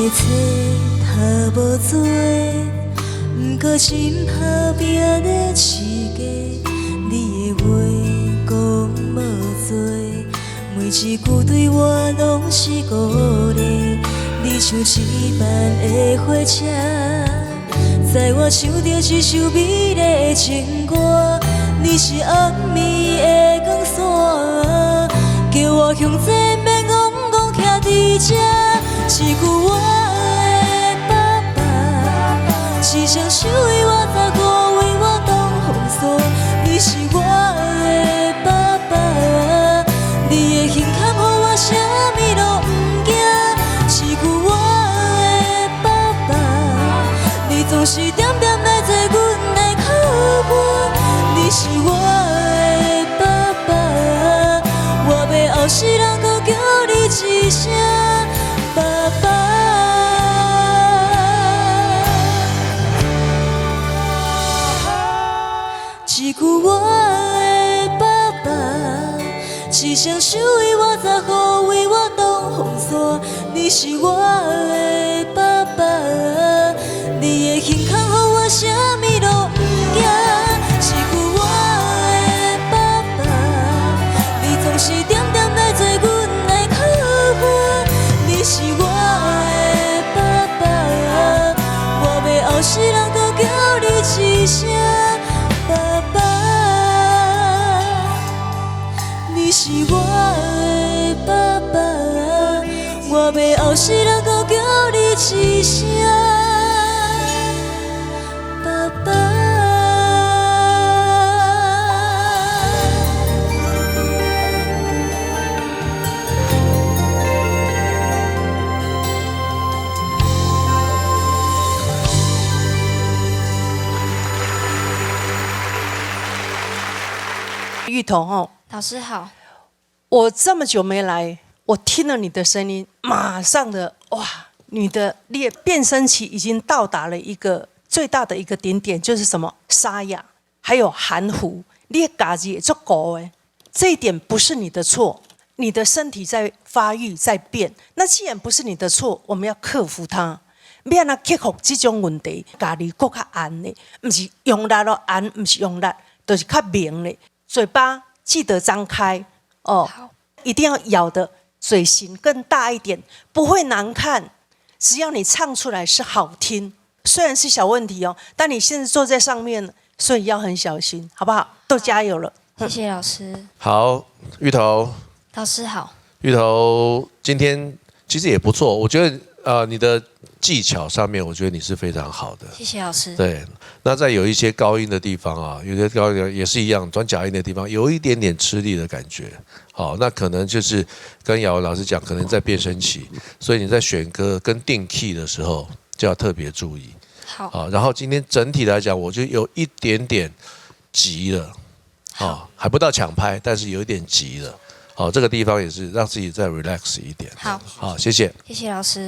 冊讀無多，不過真打拼的刺激。你的話講無多，每一句對我攏是鼓勵。你像一般的火車，載我唱着一首美麗的情歌。你是暗暝的光線，叫我向前免戇戇徛佇這。一句我的爸爸，一雙手為我擦過，為我擋風霜。你是我的爸爸，你的胸膛予我啥物都不驚。一句我的爸爸，你總是點點來做阮的靠伴。你是我的爸爸，我要後世人閣叫你一聲爸爸。一句我的爸爸，一雙手為我擦雨，為我擋風沙。你是我的爸爸，你的胸膛予我啥物都不驚。一句我的爸爸，你總是點點來做阮的靠伴。你是我的爸爸，我要後世人閣叫你一聲爸爸。你是我的爸爸，我要後世人閣叫你一聲爸爸。芋頭哦，老師好。我這麼久沒來，我聽了你的聲音，馬上的哇，你的變聲期已經到達了一個最大的一個頂點，就是什麼沙啞，還有含糊，你的嘎子也足夠哎，這一點不是你的錯，你的身體在發育在變，那既然不是你的錯，我們要克服它，要讓克服這種問題，家裡更加安的，不是用力咯安，不是用力，就是較明的。嘴巴記得張開哦，一定要咬的嘴型更大一點，不會難看。只要你唱出來是好聽，雖然是小問題哦，但你現在坐在上面，所以要很小心，好不好？都加油了。謝謝老師。好，芋頭。老師好。芋頭今天其實也不錯，我覺得你的技巧上面，我覺得你是非常好的。謝謝老師。對，那在有一些高音的地方啊，有些高音也是一樣，轉假音的地方有一點點吃力的感覺。好，那可能就是跟雅文老師講，可能在變聲期，所以你在選歌跟定 key 的時候就要特別注意。好。然後今天整體來講，我就有一點點急了。好，還不到搶拍，但是有一點急了。好，這個地方也是讓自己再 relax 一點。好，好，謝謝。謝謝老師。